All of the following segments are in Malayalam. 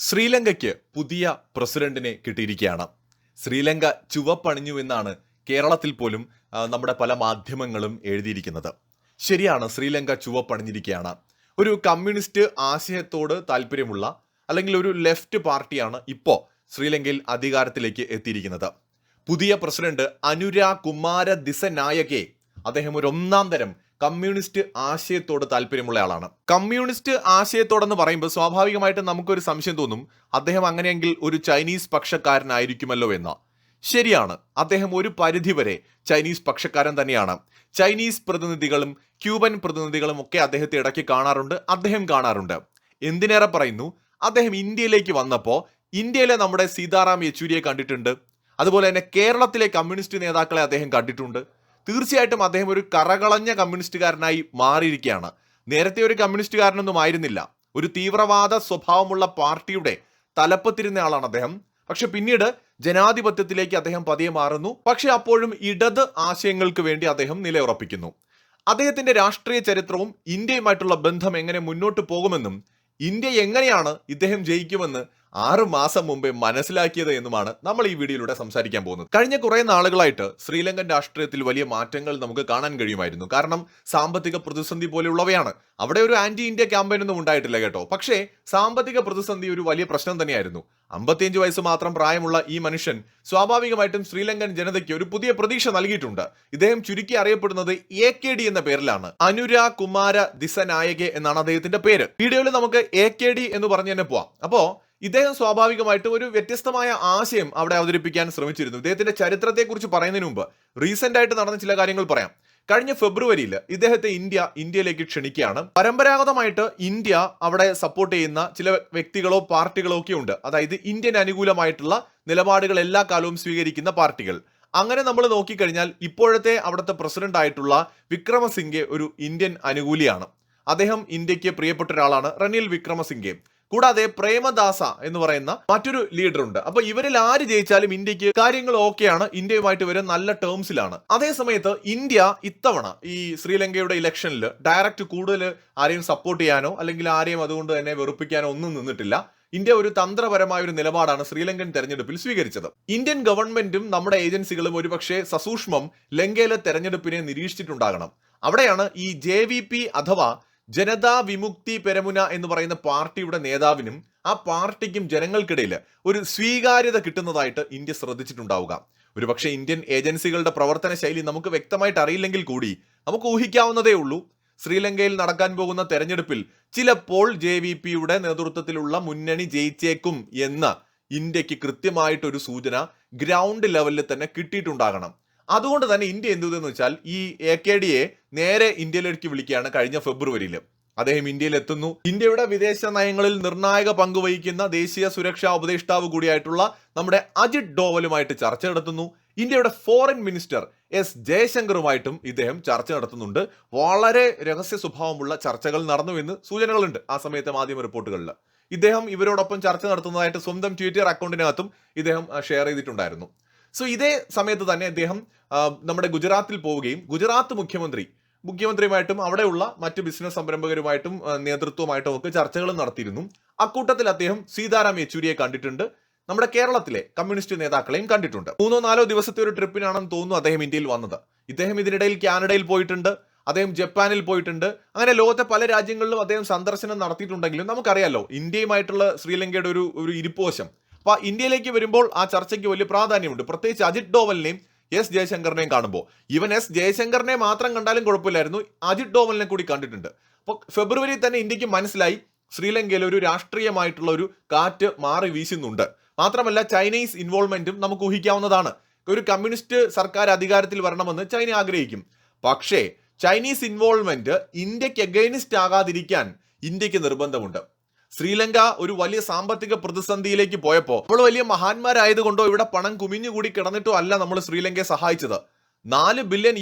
ശ്രീലങ്കയ്ക്ക് പുതിയ പ്രസിഡന്റിനെ കിട്ടിയിരിക്കുകയാണ്. ശ്രീലങ്ക ചുവപ്പണിഞ്ഞു എന്നാണ് കേരളത്തിൽ പോലും നമ്മുടെ പല മാധ്യമങ്ങളും എഴുതിയിരിക്കുന്നത്. ശരിയാണ്, ശ്രീലങ്ക ചുവപ്പണിഞ്ഞിരിക്കുകയാണ്. ഒരു കമ്മ്യൂണിസ്റ്റ് ആശയത്തോട് താല്പര്യമുള്ള അല്ലെങ്കിൽ ഒരു ലെഫ്റ്റ് പാർട്ടിയാണ് ഇപ്പോൾ ശ്രീലങ്കയിൽ അധികാരത്തിലേക്ക് എത്തിയിരിക്കുന്നത്. പുതിയ പ്രസിഡന്റ് അനുര കുമാര ദിസനായകെ, അദ്ദേഹം ഒരു ഒന്നാം തരം കമ്മ്യൂണിസ്റ്റ് ആശയത്തോട് താല്പര്യമുള്ള ആളാണ്. കമ്മ്യൂണിസ്റ്റ് ആശയത്തോടെന്ന് പറയുമ്പോൾ സ്വാഭാവികമായിട്ടും നമുക്കൊരു സംശയം തോന്നും, അദ്ദേഹം അങ്ങനെയെങ്കിൽ ഒരു ചൈനീസ് പക്ഷക്കാരനായിരിക്കുമല്ലോ എന്ന്. ശരിയാണ്, അദ്ദേഹം ഒരു പരിധിവരെ ചൈനീസ് പക്ഷക്കാരൻ തന്നെയാണ്. ചൈനീസ് പ്രതിനിധികളും ക്യൂബൻ പ്രതിനിധികളും ഒക്കെ അദ്ദേഹത്തെ ഇടയ്ക്ക് കാണാറുണ്ട്. എന്തിനേറെ പറയുന്നു, അദ്ദേഹം ഇന്ത്യയിലേക്ക് വന്നപ്പോൾ ഇന്ത്യയിലെ നമ്മുടെ സീതാറാം യെച്ചൂരിയെ കണ്ടിട്ടുണ്ട്. അതുപോലെ തന്നെ കേരളത്തിലെ കമ്മ്യൂണിസ്റ്റ് നേതാക്കളെ അദ്ദേഹം കണ്ടിട്ടുണ്ട്. തീർച്ചയായിട്ടും അദ്ദേഹം ഒരു കറകളഞ്ഞ കമ്മ്യൂണിസ്റ്റുകാരനായി മാറിയിരിക്കുകയാണ്. നേരത്തെ ഒരു കമ്മ്യൂണിസ്റ്റുകാരനൊന്നും ആയിരുന്നില്ല. ഒരു തീവ്രവാദ സ്വഭാവമുള്ള പാർട്ടിയുടെ തലപ്പത്തിരുന്ന ആളാണ് അദ്ദേഹം. പക്ഷെ പിന്നീട് ജനാധിപത്യത്തിലേക്ക് അദ്ദേഹം പതിയെ മാറുന്നു. പക്ഷെ അപ്പോഴും ഇടത് ആശയങ്ങൾക്ക് വേണ്ടി അദ്ദേഹം നിലയുറപ്പിക്കുന്നു. അദ്ദേഹത്തിന്റെ രാഷ്ട്രീയ ചരിത്രവും ഇന്ത്യയുമായിട്ടുള്ള ബന്ധം എങ്ങനെ മുന്നോട്ട് പോകുമെന്നും ഇന്ത്യ എങ്ങനെയാണ് ഇദ്ദേഹം ജയിക്കുമെന്ന് 6 മാസം മുമ്പേ മനസ്സിലാക്കിയത് എന്നുമാണ് നമ്മൾ ഈ വീഡിയോയിലൂടെ സംസാരിക്കാൻ പോകുന്നത്. കഴിഞ്ഞ കുറെ നാളുകളായിട്ട് ശ്രീലങ്കൻ രാഷ്ട്രീയത്തിൽ വലിയ മാറ്റങ്ങൾ നമുക്ക് കാണാൻ കഴിയുമായിരുന്നു. കാരണം സാമ്പത്തിക പ്രതിസന്ധി പോലെയുള്ളവയാണ്. അവിടെ ഒരു ആന്റി ഇന്ത്യ ക്യാമ്പയിൻ ഒന്നും ഉണ്ടായിട്ടില്ല കേട്ടോ. പക്ഷേ സാമ്പത്തിക പ്രതിസന്ധി ഒരു വലിയ പ്രശ്നം തന്നെയായിരുന്നു. 55 വയസ്സ് മാത്രം പ്രായമുള്ള ഈ മനുഷ്യൻ സ്വാഭാവികമായിട്ടും ശ്രീലങ്കൻ ജനതയ്ക്ക് ഒരു പുതിയ പ്രതീക്ഷ നൽകിയിട്ടുണ്ട്. ഇദ്ദേഹം ചുരുക്കി അറിയപ്പെടുന്നത് AKD എന്ന പേരിലാണ്. അനുര കുമാര ദിസനായകെ എന്നാണ് അദ്ദേഹത്തിന്റെ പേര്. വീഡിയോയിൽ നമുക്ക് AKD എന്ന് പറഞ്ഞു തന്നെ പോവാം. അപ്പോ ഇദ്ദേഹം സ്വാഭാവികമായിട്ട് ഒരു വ്യത്യസ്തമായ ആശയം അവിടെ അവതരിപ്പിക്കാൻ ശ്രമിച്ചിരുന്നു. ഇദ്ദേഹത്തിന്റെ ചരിത്രത്തെക്കുറിച്ച് പറയുന്നതിന് മുമ്പ് റീസെന്റ് ആയിട്ട് നടന്ന ചില കാര്യങ്ങൾ പറയാം. കഴിഞ്ഞ ഫെബ്രുവരിയിൽ ഇദ്ദേഹത്തെ ഇന്ത്യയിലേക്ക് ക്ഷണിക്കുകയാണ്. പരമ്പരാഗതമായിട്ട് ഇന്ത്യ അവിടെ സപ്പോർട്ട് ചെയ്യുന്ന ചില വ്യക്തികളോ പാർട്ടികളോ ഒക്കെ ഉണ്ട്. അതായത് ഇന്ത്യൻ അനുകൂലമായിട്ടുള്ള നിലപാടുകൾ എല്ലാ കാലവും സ്വീകരിക്കുന്ന പാർട്ടികൾ. അങ്ങനെ നമ്മൾ നോക്കിക്കഴിഞ്ഞാൽ ഇപ്പോഴത്തെ അവിടുത്തെ പ്രസിഡന്റ് ആയിട്ടുള്ള വിക്രമസിംഗെ ഒരു ഇന്ത്യൻ അനുകൂലിയാണ്. അദ്ദേഹം ഇന്ത്യക്ക് പ്രിയപ്പെട്ട ഒരാളാണ്, റനിൽ വിക്രമസിംഗെ. കൂടാതെ പ്രേമദാസ എന്ന് പറയുന്ന മറ്റൊരു ലീഡർ ഉണ്ട്. അപ്പൊ ഇവരിൽ ആര് ജയിച്ചാലും ഇന്ത്യക്ക് കാര്യങ്ങൾ ഓക്കെയാണ്, ഇന്ത്യയുമായിട്ട് ഇവര് നല്ല ടേംസിലാണ്. അതേസമയത്ത് ഇന്ത്യ ഇത്തവണ ഈ ശ്രീലങ്കയുടെ ഇലക്ഷനിൽ ഡയറക്റ്റ് കൂടുതൽ ആരെയും സപ്പോർട്ട് ചെയ്യാനോ അല്ലെങ്കിൽ ആരെയും അതുകൊണ്ട് തന്നെ വെറുപ്പിക്കാനോ ഒന്നും നിന്നിട്ടില്ല. ഇന്ത്യ ഒരു തന്ത്രപരമായ ഒരു നിലപാടാണ് ശ്രീലങ്കൻ തെരഞ്ഞെടുപ്പിൽ സ്വീകരിച്ചത്. ഇന്ത്യൻ ഗവൺമെന്റും നമ്മുടെ ഏജൻസികളും ഒരുപക്ഷെ സസൂക്ഷ്മം ലങ്കയിലെ തെരഞ്ഞെടുപ്പിനെ നിരീക്ഷിച്ചിട്ടുണ്ടാകണം. അവിടെയാണ് ഈ JVP അഥവാ ജനതാ വിമുക്തി പെരമുന എന്ന് പറയുന്ന പാർട്ടിയുടെ നേതാവിനും ആ പാർട്ടിക്കും ജനങ്ങൾക്കിടയിൽ ഒരു സ്വീകാര്യത കിട്ടുന്നതായിട്ട് ഇന്ത്യ ശ്രദ്ധിച്ചിട്ടുണ്ടാവുക. ഒരുപക്ഷെ ഇന്ത്യൻ ഏജൻസികളുടെ പ്രവർത്തന ശൈലി നമുക്ക് വ്യക്തമായിട്ട് അറിയില്ലെങ്കിൽ കൂടി നമുക്ക് ഊഹിക്കാവുന്നതേ ഉള്ളൂ. ശ്രീലങ്കയിൽ നടക്കാൻ പോകുന്ന തെരഞ്ഞെടുപ്പിൽ ചിലപ്പോൾ JVPയുടെ നേതൃത്വത്തിലുള്ള മുന്നണി ജയിച്ചേക്കും എന്ന ഇന്ത്യക്ക് കൃത്യമായിട്ടൊരു സൂചന ഗ്രൗണ്ട് ലെവലിൽ തന്നെ കിട്ടിയിട്ടുണ്ടാകണം. അതുകൊണ്ട് തന്നെ ഇന്ത്യ എന്ത് ചെയ്തെന്ന് വെച്ചാൽ ഈ AKDയെ നേരെ ഇന്ത്യയിലേക്ക് വിളിക്കുകയാണ്. കഴിഞ്ഞ ഫെബ്രുവരിയിൽ അദ്ദേഹം ഇന്ത്യയിൽ എത്തുന്നു. ഇന്ത്യയുടെ വിദേശ നയങ്ങളിൽ നിർണായക പങ്ക് വഹിക്കുന്ന ദേശീയ സുരക്ഷാ ഉപദേഷ്ടാവ് കൂടിയായിട്ടുള്ള നമ്മുടെ അജിത് ഡോവലുമായിട്ട് ചർച്ച നടത്തുന്നു. ഇന്ത്യയുടെ ഫോറിൻ മിനിസ്റ്റർ S ജയശങ്കറുമായിട്ടും ഇദ്ദേഹം ചർച്ച നടത്തുന്നുണ്ട്. വളരെ രഹസ്യ സ്വഭാവമുള്ള ചർച്ചകൾ നടന്നു എന്ന് സൂചനകളുണ്ട് ആ സമയത്തെ മാധ്യമ റിപ്പോർട്ടുകളിൽ. ഇദ്ദേഹം ഇവരോടൊപ്പം ചർച്ച നടത്തുന്നതായിട്ട് സ്വന്തം ട്വിറ്റർ അക്കൗണ്ടിനകത്തും ഇദ്ദേഹം ഷെയർ ചെയ്തിട്ടുണ്ടായിരുന്നു. സോ ഇതേ സമയത്ത് തന്നെ അദ്ദേഹം നമ്മുടെ ഗുജറാത്തിൽ പോവുകയും ഗുജറാത്ത് മുഖ്യമന്ത്രിയുമായിട്ടും അവിടെയുള്ള മറ്റ് ബിസിനസ് സംരംഭകരുമായിട്ടും നേതൃത്വമായിട്ടും ഒക്കെ ചർച്ചകൾ നടത്തിയിരുന്നു. അക്കൂട്ടത്തിൽ അദ്ദേഹം സീതാറാം യെച്ചൂരിയെ കണ്ടിട്ടുണ്ട്. നമ്മുടെ കേരളത്തിലെ കമ്മ്യൂണിസ്റ്റ് നേതാക്കളെയും കണ്ടിട്ടുണ്ട്. 3-4 ദിവസത്തെ ഒരു ട്രിപ്പിനാണെന്ന് തോന്നുന്നു അദ്ദേഹം ഇന്ത്യയിൽ വന്നത്. ഇദ്ദേഹം ഇതിനിടയിൽ കാനഡയിൽ പോയിട്ടുണ്ട്, അദ്ദേഹം ജപ്പാനിൽ പോയിട്ടുണ്ട്. അങ്ങനെ ലോകത്തെ പല രാജ്യങ്ങളിലും അദ്ദേഹം സന്ദർശനം നടത്തിയിട്ടുണ്ടെങ്കിലും നമുക്കറിയാലോ ഇന്ത്യയുമായിട്ടുള്ള ശ്രീലങ്കയുടെ ഒരു ഇരിപ്പോശം. അപ്പൊ ഇന്ത്യയിലേക്ക് വരുമ്പോൾ ആ ചർച്ചയ്ക്ക് വലിയ പ്രാധാന്യമുണ്ട്. പ്രത്യേകിച്ച് അജിത് ഡോവലിനെയും S ജയശങ്കറിനെയും കാണുമ്പോൾ. ഈവൻ S ജയശങ്കറിനെ മാത്രം കണ്ടാലും കുഴപ്പമില്ലായിരുന്നു, അജിത് ഡോവലിനെ കൂടി കണ്ടിട്ടുണ്ട്. അപ്പോൾ ഫെബ്രുവരിയിൽ തന്നെ ഇന്ത്യക്ക് മനസ്സിലായി ശ്രീലങ്കയിൽ ഒരു രാഷ്ട്രീയമായിട്ടുള്ള ഒരു കാറ്റ് മാറി വീശുന്നുണ്ട്. മാത്രമല്ല ചൈനീസ് ഇൻവോൾവ്മെന്റും നമുക്ക് ഊഹിക്കാവുന്നതാണ്. ഒരു കമ്മ്യൂണിസ്റ്റ് സർക്കാർ അധികാരത്തിൽ വരണമെന്ന് ചൈന ആഗ്രഹിക്കും. പക്ഷേ ചൈനീസ് ഇൻവോൾവ്മെന്റ് ഇന്ത്യക്ക് അഗൈനിസ്റ്റ് ആകാതിരിക്കാൻ ഇന്ത്യക്ക് നിർബന്ധമുണ്ട്. ശ്രീലങ്ക ഒരു വലിയ സാമ്പത്തിക പ്രതിസന്ധിയിലേക്ക് പോയപ്പോൾ നമ്മൾ വലിയ മഹാന്മാരായതുകൊണ്ടോ ഇവിടെ പണം കുമിഞ്ഞുകൂടി കിടന്നിട്ടോ അല്ല നമ്മൾ ശ്രീലങ്കയെ സഹായിച്ചത്. $4 ബില്യൺ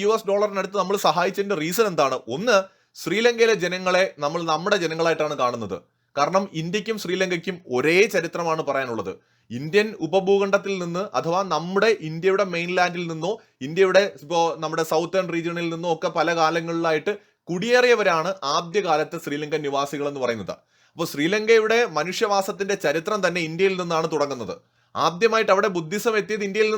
നമ്മൾ സഹായിച്ചതിന്റെ റീസൺ എന്താണ്? ഒന്ന്, ശ്രീലങ്കയിലെ ജനങ്ങളെ നമ്മൾ നമ്മുടെ ജനങ്ങളായിട്ടാണ് കാണുന്നത്. കാരണം ഇന്ത്യക്കും ശ്രീലങ്കയ്ക്കും ഒരേ ചരിത്രമാണ് പറയാനുള്ളത്. ഇന്ത്യൻ ഉപഭൂഖണ്ഡത്തിൽ നിന്ന് അഥവാ ഇന്ത്യയുടെ മെയിൻലാൻഡിൽ നിന്നോ ഇന്ത്യയുടെ നമ്മുടെ സൗത്തേൺ റീജിയണിൽ നിന്നോ ഒക്കെ പല കാലങ്ങളിലായിട്ട് കുടിയേറിയവരാണ് ആദ്യകാലത്ത് ശ്രീലങ്കൻ നിവാസികൾ എന്ന് പറയുന്നത്. അപ്പോൾ ശ്രീലങ്കയുടെ മനുഷ്യവാസത്തിന്റെ ചരിത്രം തന്നെ ഇന്ത്യയിൽ നിന്നാണ് തുടങ്ങുന്നത്. ആദ്യമായിട്ട് അവിടെ ബുദ്ധിസം എത്തിയത് ഇന്ത്യയിൽ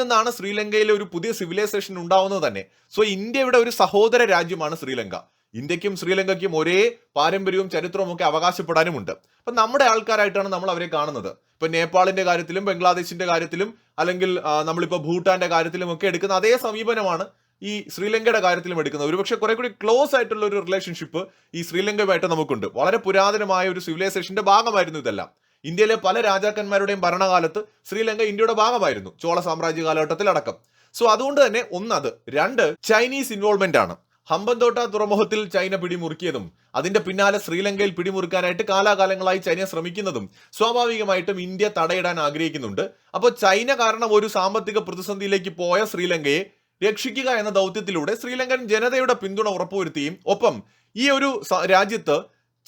നിന്നാണ് ശ്രീലങ്കയിലെ ഒരു പുതിയ സിവിലൈസേഷൻ ഉണ്ടാവുന്നത് തന്നെ. സോ ഇന്ത്യയുടെ ഒരു സഹോദര രാജ്യമാണ് ശ്രീലങ്ക. ഇന്ത്യക്കും ശ്രീലങ്കയ്ക്കും ഒരേ പാരമ്പര്യവും ചരിത്രവും ഒക്കെ അവകാശപ്പെടാനുമുണ്ട്. അപ്പൊ നമ്മുടെ ആൾക്കാരായിട്ടാണ് നമ്മൾ അവരെ കാണുന്നത്. ഇപ്പൊ നേപ്പാളിന്റെ കാര്യത്തിലും ബംഗ്ലാദേശിന്റെ കാര്യത്തിലും അല്ലെങ്കിൽ നമ്മളിപ്പോ ഭൂട്ടാന്റെ കാര്യത്തിലും ഒക്കെ എടുക്കുന്ന അതേ സമീപനമാണ് ഈ ശ്രീലങ്കയുടെ കാര്യത്തിലും എടുക്കുന്നത്. ഒരുപക്ഷെ കുറെ കൂടി ക്ലോസ് ആയിട്ടുള്ള ഒരു റിലേഷൻഷിപ്പ് ഈ ശ്രീലങ്കയുമായിട്ട് നമുക്കുണ്ട്. വളരെ പുരാതനമായ ഒരു സിവിലൈസേഷന്റെ ഭാഗമായിരുന്നു ഇതെല്ലാം. ഇന്ത്യയിലെ പല രാജാക്കന്മാരുടെയും ഭരണകാലത്ത് ശ്രീലങ്ക ഇന്ത്യയുടെ ഭാഗമായിരുന്നു, ചോള സാമ്രാജ്യ കാലഘട്ടത്തിലടക്കം. സോ അതുകൊണ്ട് തന്നെ ഒന്നത്. രണ്ട്, ചൈനീസ് ഇൻവോൾവ്മെന്റ് ആണ്. ഹമ്പൻതോട്ട തുറമുഖത്തിൽ ചൈന പിടിമുറുക്കിയതും അതിന്റെ പിന്നാലെ ശ്രീലങ്കയിൽ പിടിമുറുക്കാനായിട്ട് കാലാകാലങ്ങളായി ചൈന ശ്രമിക്കുന്നതും സ്വാഭാവികമായിട്ടും ഇന്ത്യ തടയിടാൻ ആഗ്രഹിക്കുന്നുണ്ട്. അപ്പോൾ ചൈന കാരണം ഒരു സാമ്പത്തിക പ്രതിസന്ധിയിലേക്ക് പോയ ശ്രീലങ്കയെ രക്ഷിക്കുക എന്ന ദൗത്യത്തിലൂടെ ശ്രീലങ്കൻ ജനതയുടെ പിന്തുണ ഉറപ്പുവരുത്തുകയും ഒപ്പം ഈ ഒരു രാജ്യത്ത്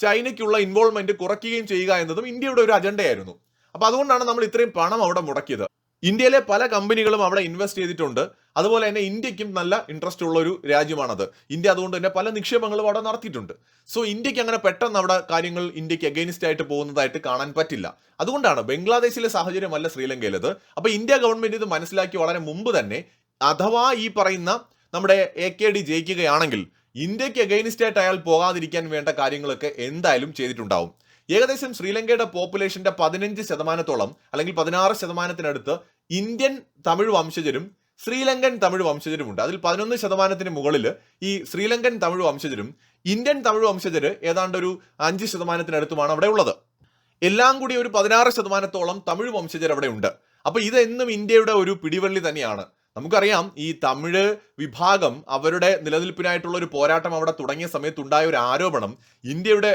ചൈനയ്ക്കുള്ള ഇൻവോൾവ്മെന്റ് കുറയ്ക്കുകയും ചെയ്യുക എന്നതും ഇന്ത്യയുടെ ഒരു അജണ്ടയായിരുന്നു. അപ്പൊ അതുകൊണ്ടാണ് നമ്മൾ ഇത്രയും പണം അവിടെ മുടക്കിയത്. ഇന്ത്യയിലെ പല കമ്പനികളും അവിടെ ഇൻവെസ്റ്റ് ചെയ്തിട്ടുണ്ട്. അതുപോലെ തന്നെ ഇന്ത്യക്കും നല്ല ഇൻട്രസ്റ്റ് ഉള്ള ഒരു രാജ്യമാണത്. ഇന്ത്യ അതുകൊണ്ട് തന്നെ പല നിക്ഷേപങ്ങളും അവിടെ നടത്തിയിട്ടുണ്ട്. സോ ഇന്ത്യക്ക് അങ്ങനെ പെട്ടെന്ന് അവിടെ കാര്യങ്ങൾ ഇന്ത്യക്ക് അഗെയിൻസ്റ്റ് ആയിട്ട് പോകുന്നതായിട്ട് കാണാൻ പറ്റില്ല. അതുകൊണ്ടാണ് ബംഗ്ലാദേശിലെ സാഹചര്യമല്ല ശ്രീലങ്കയിലത്. അപ്പൊ ഇന്ത്യ ഗവൺമെന്റ് ഇത് മനസ്സിലാക്കി വളരെ മുമ്പ് തന്നെ, അഥവാ ഈ പറയുന്ന നമ്മുടെ AKD ജയിക്കുകയാണെങ്കിൽ ഇന്ത്യക്ക് അഗെയിൻസ്റ്റ് ആയിട്ട് അയാൾ പോകാതിരിക്കാൻ വേണ്ട കാര്യങ്ങളൊക്കെ എന്തായാലും ചെയ്തിട്ടുണ്ടാവും. ഏകദേശം ശ്രീലങ്കയുടെ പോപ്പുലേഷന്റെ 15% അല്ലെങ്കിൽ 16% ഇന്ത്യൻ തമിഴ് വംശജരും ശ്രീലങ്കൻ തമിഴ് വംശജരുമുണ്ട്. അതിൽ 11% മുകളിൽ ഈ ശ്രീലങ്കൻ തമിഴ് വംശജരും ഇന്ത്യൻ തമിഴ് വംശജര് ഏതാണ്ട് ഒരു 5% അവിടെ ഉള്ളത്. എല്ലാം കൂടി ഒരു 16% തമിഴ് വംശജർ അവിടെ ഉണ്ട്. അപ്പൊ ഇതെന്നും ഇന്ത്യയുടെ ഒരു പിടിവള്ളി തന്നെയാണ്. നമുക്കറിയാം, ഈ തമിഴ് വിഭാഗം അവരുടെ നിലനിൽപ്പിനായിട്ടുള്ള ഒരു പോരാട്ടം അവിടെ തുടങ്ങിയ സമയത്തുണ്ടായ ഒരു ആരോപണം, ഇന്ത്യയുടെ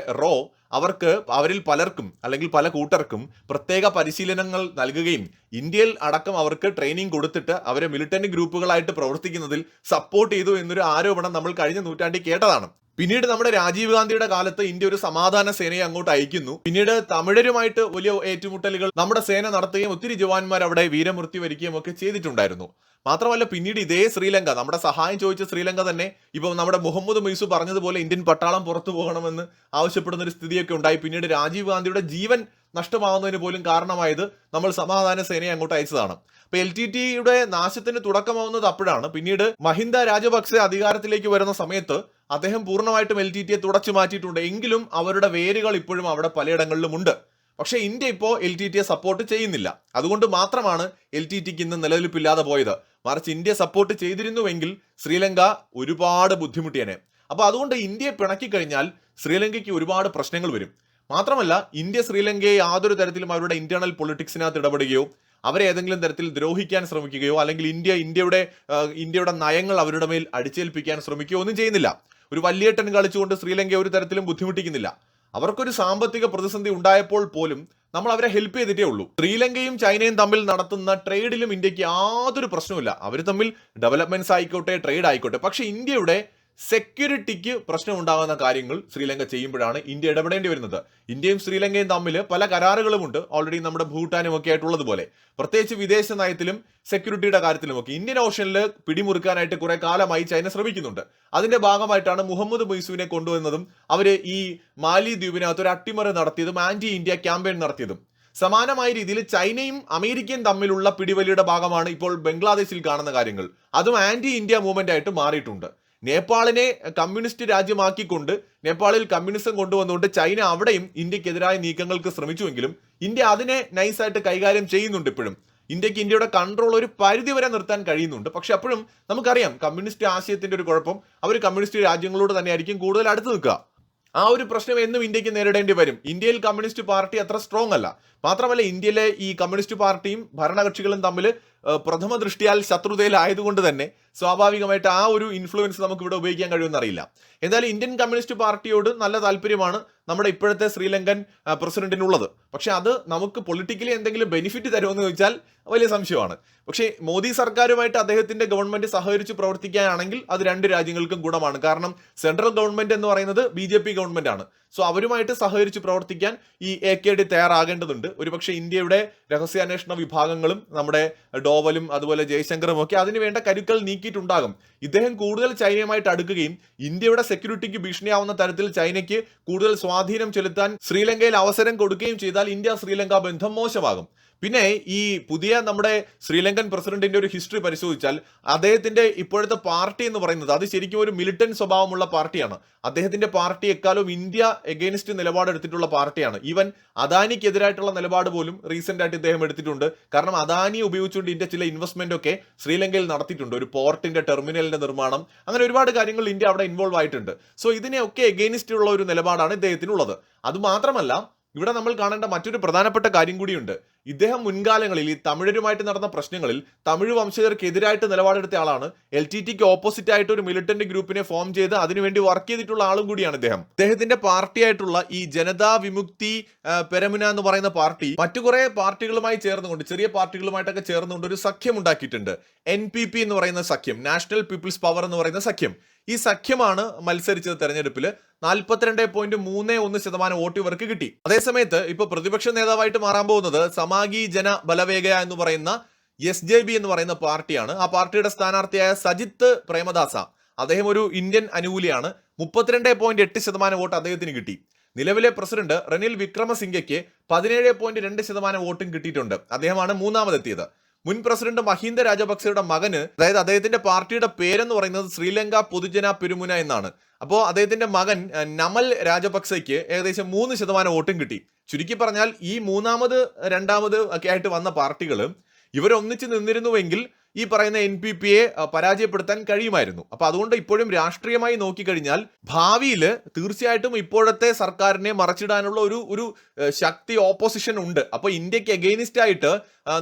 അവരിൽ പലർക്കും അല്ലെങ്കിൽ പല കൂട്ടർക്കും പ്രത്യേക പരിശീലനങ്ങൾ നൽകുകയും ഇന്ത്യയിൽ അടക്കം അവർക്ക് ട്രെയിനിങ് കൊടുത്തിട്ട് അവരെ മിലിറ്റന്റ് ഗ്രൂപ്പുകളായിട്ട് പ്രവർത്തിക്കുന്നതിൽ സപ്പോർട്ട് ചെയ്തു എന്നൊരു ആരോപണം നമ്മൾ കഴിഞ്ഞ നൂറ്റാണ്ടിൽ കേട്ടതാണ്. പിന്നീട് നമ്മുടെ രാജീവ് ഗാന്ധിയുടെ കാലത്ത് ഇന്ത്യ ഒരു സമാധാന സേനയെ അങ്ങോട്ട് അയക്കുന്നു. പിന്നീട് തമിഴരുമായിട്ട് വലിയ ഏറ്റുമുട്ടലുകൾ നമ്മുടെ സേന നടത്തുകയും ഒത്തിരി ജവാന്മാർ അവിടെ വീരമൃത്യു വരികയും ഒക്കെ ചെയ്തിട്ടുണ്ടായിരുന്നു. മാത്രമല്ല പിന്നീട് ഇതേ ശ്രീലങ്ക, നമ്മുടെ സഹായം ചോദിച്ച ശ്രീലങ്ക തന്നെ ഇപ്പൊ നമ്മുടെ മുഹമ്മദ് മൊയ്സു പറഞ്ഞതുപോലെ ഇന്ത്യൻ പട്ടാളം പുറത്തു പോകണമെന്ന് ആവശ്യപ്പെടുന്ന ഒരു സ്ഥിതിയൊക്കെ ഉണ്ടായി. പിന്നീട് രാജീവ് ഗാന്ധിയുടെ ജീവൻ നഷ്ടമാവുന്നതിന് പോലും കാരണമായത് നമ്മൾ സമാധാന സേനയെ അങ്ങോട്ട് അയച്ചതാണ്. അപ്പൊ LTTയുടെ നാശത്തിന് തുടക്കമാവുന്നത് അപ്പോഴാണ്. പിന്നീട് മഹിന്ദ രാജപക്സെ അധികാരത്തിലേക്ക് വരുന്ന സമയത്ത് അദ്ദേഹം പൂർണ്ണമായിട്ടും LTTയെ തുടച്ചു മാറ്റിയിട്ടുണ്ട്. എങ്കിലും അവരുടെ വേരുകൾ ഇപ്പോഴും അവിടെ പലയിടങ്ങളിലും ഉണ്ട്. പക്ഷേ ഇന്ത്യ ഇപ്പോൾ LTTയെ സപ്പോർട്ട് ചെയ്യുന്നില്ല. അതുകൊണ്ട് മാത്രമാണ് LTTക്ക് ഇന്ന് നിലനിൽപ്പില്ലാതെ പോയത്. മറിച്ച് ഇന്ത്യ സപ്പോർട്ട് ചെയ്തിരുന്നുവെങ്കിൽ ശ്രീലങ്ക ഒരുപാട് ബുദ്ധിമുട്ടിയേനെ. അപ്പൊ അതുകൊണ്ട് ഇന്ത്യയെ പിണക്കി കഴിഞ്ഞാൽ ശ്രീലങ്കയ്ക്ക് ഒരുപാട് പ്രശ്നങ്ങൾ വരും. മാത്രമല്ല ഇന്ത്യ ശ്രീലങ്കയെ യാതൊരു തരത്തിലും അവരുടെ ഇന്റേണൽ പൊളിറ്റിക്സിനകത്ത് ഇടപെടുകയോ അവരെ ഏതെങ്കിലും തരത്തിൽ ദ്രോഹിക്കാൻ ശ്രമിക്കുകയോ അല്ലെങ്കിൽ ഇന്ത്യയുടെ നയങ്ങൾ അവരുടെ മേൽ അടിച്ചേൽപ്പിക്കാൻ ശ്രമിക്കുകയോ ഒന്നും ചെയ്യുന്നില്ല. ഒരു വലിയേട്ടൻ കളിച്ചുകൊണ്ട് ശ്രീലങ്കയെ ഒരു തരത്തിലും ബുദ്ധിമുട്ടിക്കുന്നില്ല. അവർക്കൊരു സാമ്പത്തിക പ്രതിസന്ധി ഉണ്ടായപ്പോൾ പോലും നമ്മൾ അവരെ ഹെൽപ്പ് ചെയ്തിട്ടേ ഉള്ളൂ. ശ്രീലങ്കയും ചൈനയും തമ്മിൽ നടത്തുന്ന ട്രേഡിലും ഇന്ത്യക്ക് യാതൊരു പ്രശ്നവുമില്ല. അവർ തമ്മിൽ ഡെവലപ്മെന്റ്സ് ആയിക്കോട്ടെ, ട്രേഡ് ആയിക്കോട്ടെ. പക്ഷെ ഇന്ത്യയുടെ സെക്യൂരിറ്റിക്ക് പ്രശ്നം ഉണ്ടാകുന്ന കാര്യങ്ങൾ ശ്രീലങ്ക ചെയ്യുമ്പോഴാണ് ഇന്ത്യ ഇടപെടേണ്ടി വരുന്നത്. ഇന്ത്യയും ശ്രീലങ്കയും തമ്മിൽ പല കരാറുകളുമുണ്ട്, ഓൾറെഡി നമ്മുടെ ഭൂട്ടാനും ഒക്കെ ആയിട്ടുള്ളതുപോലെ. പ്രത്യേകിച്ച് വിദേശ നയത്തിലും സെക്യൂരിറ്റിയുടെ കാര്യത്തിലുമൊക്കെ ഇന്ത്യൻ ഓഷനിൽ പിടിമുറുക്കാനായിട്ട് കുറെ കാലമായി ചൈന ശ്രമിക്കുന്നുണ്ട്. അതിന്റെ ഭാഗമായിട്ടാണ് മുഹമ്മദ് മൊയ്സുവിനെ കൊണ്ടുവന്നതും അവര് ഈ മാലി ദ്വീപിനകത്ത് ഒരു അട്ടിമറി നടത്തിയതും ആന്റി ഇന്ത്യ ക്യാമ്പയിൻ നടത്തിയതും. സമാനമായ രീതിയിൽ ചൈനയും അമേരിക്കയും തമ്മിലുള്ള പിടിവലിയുടെ ഭാഗമാണ് ഇപ്പോൾ ബംഗ്ലാദേശിൽ കാണുന്ന കാര്യങ്ങൾ. അതും ആന്റി ഇന്ത്യ മൂവ്മെന്റ് ആയിട്ട് മാറിയിട്ടുണ്ട്. നേപ്പാളിനെ കമ്മ്യൂണിസ്റ്റ് രാജ്യമാക്കിക്കൊണ്ട് നേപ്പാളിൽ കമ്മ്യൂണിസം കൊണ്ടുവന്നുകൊണ്ട് ചൈന അവിടെയും ഇന്ത്യക്കെതിരായ നീക്കങ്ങൾക്ക് ശ്രമിച്ചുവെങ്കിലും ഇന്ത്യ അതിനെ നൈസായിട്ട് കൈകാര്യം ചെയ്യുന്നുണ്ട്. ഇപ്പോഴും ഇന്ത്യക്ക് ഇന്ത്യയുടെ കൺട്രോൾ ഒരു പരിധി വരെ നിർത്താൻ കഴിയുന്നുണ്ട്. പക്ഷെ അപ്പോഴും നമുക്കറിയാം കമ്മ്യൂണിസ്റ്റ് ആശയത്തിന്റെ ഒരു കുഴപ്പം, അവർ കമ്മ്യൂണിസ്റ്റ് രാജ്യങ്ങളോട് തന്നെയായിരിക്കും കൂടുതൽ അടുത്ത് നിൽക്കുക. ആ ഒരു പ്രശ്നം എന്നും ഇന്ത്യക്ക് നേരിടേണ്ടി വരും. ഇന്ത്യയിൽ കമ്മ്യൂണിസ്റ്റ് പാർട്ടി അത്ര സ്ട്രോങ് അല്ല. മാത്രമല്ല ഇന്ത്യയിലെ ഈ കമ്മ്യൂണിസ്റ്റ് പാർട്ടിയും ഭരണകക്ഷികളും തമ്മിൽ പ്രഥമ ദൃഷ്ടിയാൽ ശത്രുതയിലായതുകൊണ്ട് തന്നെ സ്വാഭാവികമായിട്ട് ആ ഒരു ഇൻഫ്ലുവൻസ് നമുക്ക് ഇവിടെ ഉപയോഗിക്കാൻ കഴിയുമെന്നറിയില്ല. എന്തായാലും ഇന്ത്യൻ കമ്മ്യൂണിസ്റ്റ് പാർട്ടിയോട് നല്ല താല്പര്യമാണ് നമ്മുടെ ഇപ്പോഴത്തെ ശ്രീലങ്കൻ പ്രസിഡന്റിനുള്ളത്. പക്ഷെ അത് നമുക്ക് പൊളിറ്റിക്കലി എന്തെങ്കിലും ബെനിഫിറ്റ് തരുമെന്ന് ചോദിച്ചാൽ വലിയ സംശയമാണ്. പക്ഷേ മോദി സർക്കാരുമായിട്ട് അദ്ദേഹത്തിന്റെ ഗവൺമെന്റ് സഹകരിച്ച് പ്രവർത്തിക്കുകയാണെങ്കിൽ അത് രണ്ട് രാജ്യങ്ങൾക്കും ഗുണമാണ്. കാരണം സെൻട്രൽ ഗവൺമെന്റ് എന്ന് പറയുന്നത് BJP ഗവൺമെന്റ് ആണ്. സോ അവരുമായിട്ട് സഹകരിച്ച് പ്രവർത്തിക്കാൻ ഈ AKD തയ്യാറാകേണ്ടതുണ്ട്. ഒരുപക്ഷെ ഇന്ത്യയുടെ രഹസ്യാന്വേഷണ വിഭാഗങ്ങളും നമ്മുടെ ഡോവലും അതുപോലെ ജയശങ്കറും ഒക്കെ അതിനുവേണ്ട കരുക്കൾ നീക്കി നീക്കിയിട്ടുണ്ടാകും. ഇദ്ദേഹം കൂടുതൽ ചൈനയുമായിട്ട് അടുക്കുകയും ഇന്ത്യയുടെ സെക്യൂരിറ്റിക്ക് ഭീഷണിയാവുന്ന തരത്തിൽ ചൈനയ്ക്ക് കൂടുതൽ സ്വാധീനം ചെലുത്താൻ ശ്രീലങ്കയിൽ അവസരം കൊടുക്കുകയും ചെയ്താൽ ഇന്ത്യ ശ്രീലങ്ക ബന്ധം മോശമാകും. പിന്നെ ഈ പുതിയ നമ്മുടെ ശ്രീലങ്കൻ പ്രസിഡന്റിന്റെ ഒരു ഹിസ്റ്ററി പരിശോധിച്ചാൽ അദ്ദേഹത്തിന്റെ ഇപ്പോഴത്തെ പാർട്ടി എന്ന് പറയുന്നത് അത് ശരിക്കും ഒരു മിലിറ്റന്റ് സ്വഭാവമുള്ള പാർട്ടിയാണ്. അദ്ദേഹത്തിന്റെ പാർട്ടി എക്കാലവും ഇന്ത്യ എഗെയിൻസ്റ്റ് നിലപാടെടുത്തിട്ടുള്ള പാർട്ടിയാണ്. ഈവൻ അദാനിക്കെതിരായിട്ടുള്ള നിലപാട് പോലും റീസെന്റ് ആയിട്ട് ഇദ്ദേഹം എടുത്തിട്ടുണ്ട്. കാരണം അദാനി ഉപയോഗിച്ചുകൊണ്ട് ഇന്ത്യ ചില ഇൻവെസ്റ്റ്മെന്റ് ഒക്കെ ശ്രീലങ്കയിൽ നടത്തിയിട്ടുണ്ട്. ഒരു പോർട്ടിന്റെ ടെർമിനലിന്റെ നിർമ്മാണം, അങ്ങനെ ഒരുപാട് കാര്യങ്ങൾ ഇന്ത്യ അവിടെ ഇൻവോൾവ് ആയിട്ടുണ്ട്. സോ ഇതിനെയൊക്കെ എഗെയിൻസ്റ്റ് ഉള്ള ഒരു നിലപാടാണ് ഇദ്ദേഹത്തിനുള്ളത്. അതുമാത്രമല്ല, ഇവിടെ നമ്മൾ കാണേണ്ട മറ്റൊരു പ്രധാനപ്പെട്ട കാര്യം കൂടിയുണ്ട്. ഇദ്ദേഹം മുൻകാലങ്ങളിൽ ഈ തമിഴരുമായിട്ട് നടന്ന പ്രശ്നങ്ങളിൽ തമിഴ് വംശജർക്കെതിരായിട്ട് നിലപാടെടുത്ത ആളാണ്. LTTക്ക് ഓപ്പോസിറ്റ് ആയിട്ട് ഒരു മിലിറ്റന്റ് ഗ്രൂപ്പിനെ ഫോം ചെയ്ത് അതിനുവേണ്ടി വർക്ക് ചെയ്തിട്ടുള്ള ആളും കൂടിയാണ് ഇദ്ദേഹം. ഇദ്ദേഹത്തിന്റെ പാർട്ടിയായിട്ടുള്ള ഈ ജനതാ വിമുക്തി പെരമുന എന്ന് പറയുന്ന പാർട്ടി മറ്റു കുറെ പാർട്ടികളുമായി ചേർന്നുകൊണ്ട്, ചെറിയ പാർട്ടികളുമായിട്ടൊക്കെ ചേർന്നുകൊണ്ട് ഒരു സഖ്യം ഉണ്ടാക്കിയിട്ടുണ്ട്. NPP എന്ന് പറയുന്ന സഖ്യം, നാഷണൽ പീപ്പിൾസ് പവർ എന്ന് പറയുന്ന സഖ്യം. ഈ സഖ്യമാണ് മത്സരിച്ചത് തെരഞ്ഞെടുപ്പിൽ. 42.31% വോട്ട് ഇവർക്ക് കിട്ടി. അതേസമയത്ത് ഇപ്പൊ പ്രതിപക്ഷ നേതാവായിട്ട് മാറാൻ പോകുന്നത് സമാഗി ജന ബലവേഗ എന്ന് പറയുന്ന SJB എന്ന് പറയുന്ന പാർട്ടിയാണ്. ആ പാർട്ടിയുടെ സ്ഥാനാർത്ഥിയായ സജിത്ത് പ്രേമദാസ, അദ്ദേഹം ഒരു ഇന്ത്യൻ അനുകൂലിയാണ്. 32.8% വോട്ട് അദ്ദേഹത്തിന് കിട്ടി. നിലവിലെ പ്രസിഡന്റ് റനിൽ വിക്രമസിംഗയ്ക്ക് 17.2% വോട്ടും കിട്ടിയിട്ടുണ്ട്. അദ്ദേഹമാണ് മൂന്നാമതെത്തിയത്. മുൻ പ്രസിഡന്റ് മഹിന്ദ രാജപക്സെയുടെ മകന്, അതായത് അദ്ദേഹത്തിന്റെ പാർട്ടിയുടെ പേരെന്ന് പറയുന്നത് ശ്രീലങ്ക പൊതുജന പെരുമുന എന്നാണ്. അപ്പോൾ അദ്ദേഹത്തിന്റെ മകൻ നമൽ രാജപക്സെക്ക് ഏകദേശം 3% വോട്ടും കിട്ടി. ചുരുക്കി പറഞ്ഞാൽ ഈ മൂന്നാമത് രണ്ടാമത് ഒക്കെ ആയിട്ട് വന്ന പാർട്ടികൾ ഇവരൊന്നിച്ച് നിന്നിരുന്നുവെങ്കിൽ ഈ പറയുന്ന NPPയെ പരാജയപ്പെടുത്താൻ കഴിയുമായിരുന്നു. അപ്പൊ അതുകൊണ്ട് ഇപ്പോഴും രാഷ്ട്രീയമായി നോക്കിക്കഴിഞ്ഞാൽ ഭാവിയിൽ തീർച്ചയായിട്ടും ഇപ്പോഴത്തെ സർക്കാരിനെ മറച്ചിടാനുള്ള ഒരു ശക്തി ഓപ്പോസിഷൻ ഉണ്ട്. അപ്പൊ ഇന്ത്യക്ക് എഗെയിനിസ്റ്റ് ആയിട്ട്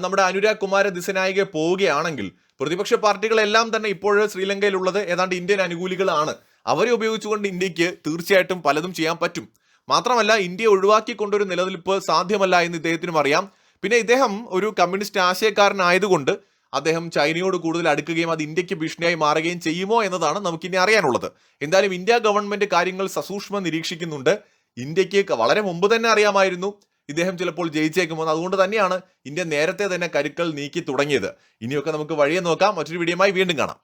നമ്മുടെ അനുരാഗ് കുമാര ദിസനായികെ പോവുകയാണെങ്കിൽ പ്രതിപക്ഷ പാർട്ടികളെല്ലാം തന്നെ ഇപ്പോൾ ശ്രീലങ്കയിലുള്ളത് ഏതാണ്ട് ഇന്ത്യൻ അനുകൂലികളാണ്. അവരെ ഉപയോഗിച്ചുകൊണ്ട് ഇന്ത്യക്ക് തീർച്ചയായിട്ടും പലതും ചെയ്യാൻ പറ്റും. മാത്രമല്ല, ഇന്ത്യയെ ഒഴിവാക്കിക്കൊണ്ടൊരു നിലനിൽപ്പ് സാധ്യമല്ല എന്ന് ഇദ്ദേഹത്തിനും അറിയാം. പിന്നെ ഇദ്ദേഹം ഒരു കമ്മ്യൂണിസ്റ്റ് ആശയക്കാരനായതുകൊണ്ട് അദ്ദേഹം ചൈനയോട് കൂടുതൽ അടുക്കുകയും അത് ഇന്ത്യക്ക് ഭീഷണിയായി മാറുകയും ചെയ്യുമോ എന്നതാണ് നമുക്കിനി അറിയാനുള്ളത്. എന്തായാലും ഇന്ത്യ ഗവൺമെന്റ് കാര്യങ്ങൾ സസൂക്ഷ്മം നിരീക്ഷിക്കുന്നുണ്ട്. ഇന്ത്യക്ക് വളരെ മുമ്പ് തന്നെ അറിയാമായിരുന്നു ഇദ്ദേഹം ചിലപ്പോൾ ജയിച്ചേക്കുമെന്ന്. അതുകൊണ്ട് തന്നെയാണ് ഇന്ത്യ നേരത്തെ തന്നെ കരുക്കൾ നീക്കി തുടങ്ങിയത്. ഇനിയൊക്കെ നമുക്ക് വഴിയെ നോക്കാം. മറ്റൊരു വീഡിയോയുമായി വീണ്ടും കാണാം.